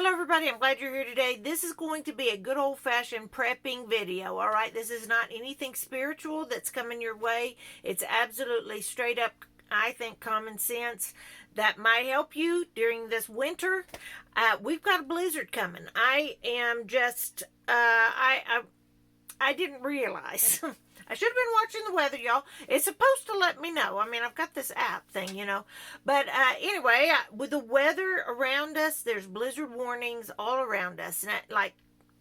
Hello everybody, I'm glad you're here today. This is going to be a good old-fashioned prepping video, alright? This is not anything spiritual that's coming your way. It's absolutely straight up, I think, common sense that might help you during this winter. We've got a blizzard coming. I am just, I didn't realize. I should have been watching the weather, y'all. It's supposed to let me know. I mean, I've got this app thing. But anyway, with the weather around us, there's blizzard warnings all around us. And like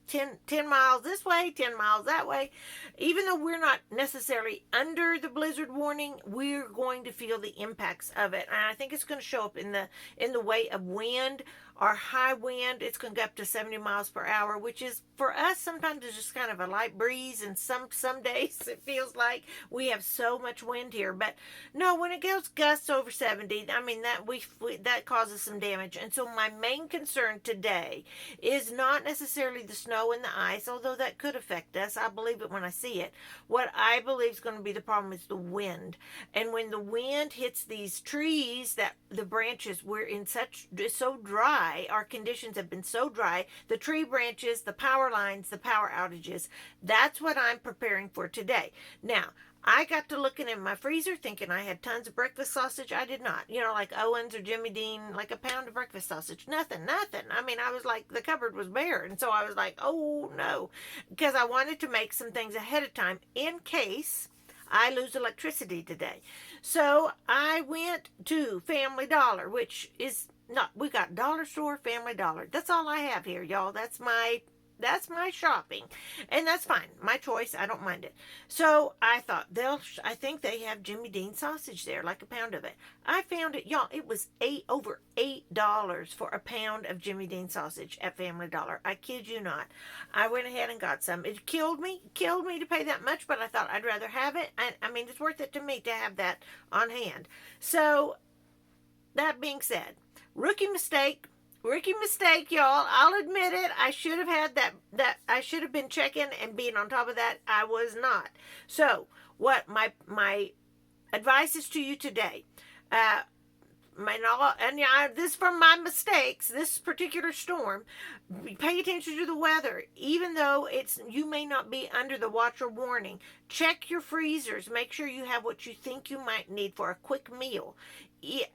10 miles this way, 10 miles that way. Even though we're not necessarily under the blizzard warning, we're going to feel the impacts of it. And I think it's going to show up in the way of wind or high wind. It's going to go up to 70 miles per hour, which is for us sometimes it's just kind of a light breeze, and some days it feels like we have so much wind here. But no, when it goes gusts over 70, I mean that causes some damage. And so my main concern today is not necessarily the snow and the ice, although that could affect us. I believe it when I see it. What I believe is going to be the problem is the wind. And when the wind hits these trees, that the branches, it's so dry, our conditions have been so dry, the tree branches, the power lines, the power outages, that's what I'm preparing for today. Now, I got to looking in my freezer thinking I had tons of breakfast sausage. I did not. Like Owen's or Jimmy Dean, like a pound of breakfast sausage. Nothing. I mean, I was like, the cupboard was bare. And so I was like, oh no. Because I wanted to make some things ahead of time in case I lose electricity today. So I went to Family Dollar, which is not, we got Dollar Store, Family Dollar. That's all I have here, y'all. That's my shopping, and that's fine, my choice. I don't mind it. So I thought I think they have Jimmy Dean sausage there, like a pound of it. I found it, y'all. It was over $8 for a pound of Jimmy Dean sausage at Family Dollar. I kid you not. I went ahead and got some. It killed me to pay that much, but I thought I'd rather have it. I mean, it's worth it to me to have that on hand. So that being said, rookie mistake, y'all. I'll admit it. I should have had that I should have been checking and being on top of that. I was not. So what my advice is to you today, this from my mistakes, this particular storm, pay attention to the weather. Even though you may not be under the watch or warning, check your freezers. Make sure you have what you think you might need for a quick meal.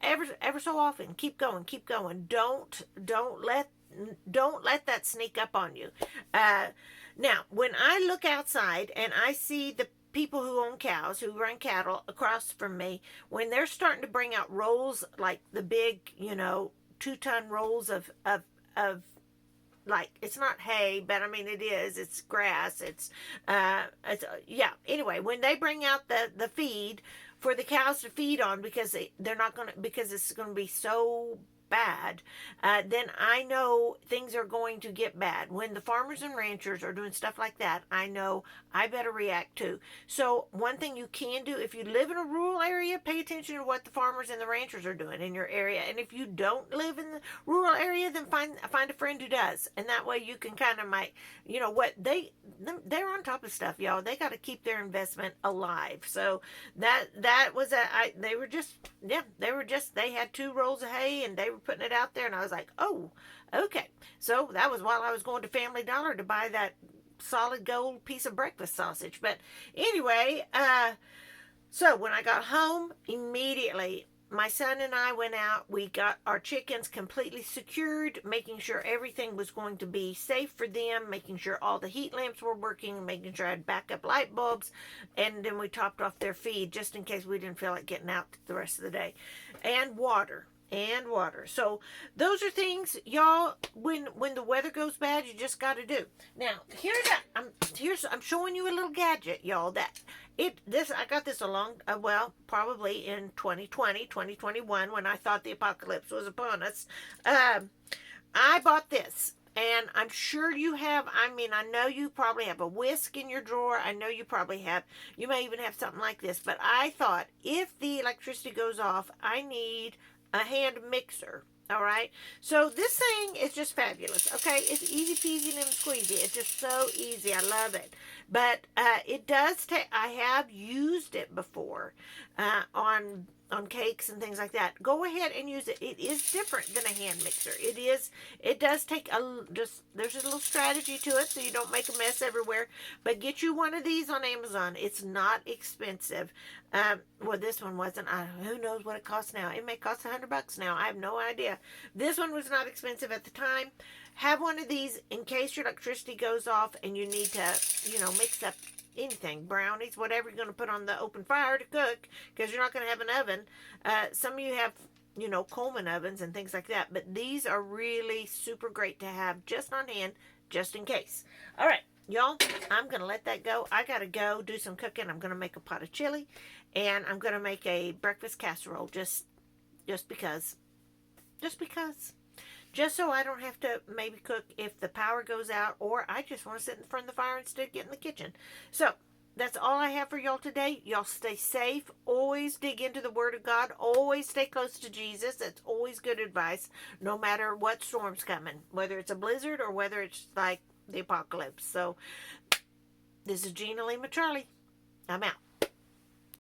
Ever so often, keep going. Don't let that sneak up on you. Now, when I look outside and I see the people who own cows, who run cattle across from me, when they're starting to bring out rolls, like the big, 2-ton rolls of like, it's not hay, but I mean it is. It's grass. Yeah. Anyway, when they bring out the feed for the cows to feed on, because because it's gonna be so bad, then I know things are going to get bad. When the farmers and ranchers are doing stuff like that, I know I better react too. So one thing you can do, if you live in a rural area, pay attention to what the farmers and the ranchers are doing in your area. And if you don't live in the rural area, then find a friend who does. And that way you can kind of they're on top of stuff, y'all. They got to keep their investment alive. So that was they had 2 rolls of hay and they were putting it out there, and I was like, oh, okay. So that was while I was going to Family Dollar to buy that solid gold piece of breakfast sausage. But anyway, so when I got home, immediately my son and I went out. We got our chickens completely secured, making sure everything was going to be safe for them, making sure all the heat lamps were working, making sure I had backup light bulbs, and then we topped off their feed just in case we didn't feel like getting out the rest of the day. And water. So those are things, y'all, when the weather goes bad, you just got to do. Now, I'm showing you a little gadget, y'all, I got this probably in 2020, 2021, when I thought the apocalypse was upon us. I bought this. And I'm sure you have, I know you probably have a whisk in your drawer. I know you may even have something like this. But I thought, if the electricity goes off, I need a hand mixer. All right. So this thing is just fabulous. Okay. It's easy peasy lemon squeezy. It's just so easy. I love it. But it does take, I have used it before on on cakes and things like that, go ahead and use it. It is different than a hand mixer. It does take there's a little strategy to it so you don't make a mess everywhere. But get you one of these on Amazon. It's not expensive. Well, this one wasn't. Who knows what it costs now? It may cost $100 now. I have no idea. This one was not expensive at the time. Have one of these in case your electricity goes off and you need to, mix up anything, brownies, whatever you're going to put on the open fire to cook, because you're not going to have an oven. Some of you have, Coleman ovens and things like that, but these are really super great to have just on hand, just in case. All right, y'all, I'm going to let that go. I got to go do some cooking. I'm going to make a pot of chili, and I'm going to make a breakfast casserole just because. Just so I don't have to maybe cook if the power goes out, or I just want to sit in front of the fire instead of get in the kitchen. So that's all I have for y'all today. Y'all stay safe. Always dig into the Word of God. Always stay close to Jesus. That's always good advice, no matter what storm's coming, whether it's a blizzard or whether it's like the apocalypse. So this is Gina Lima Charlie. I'm out.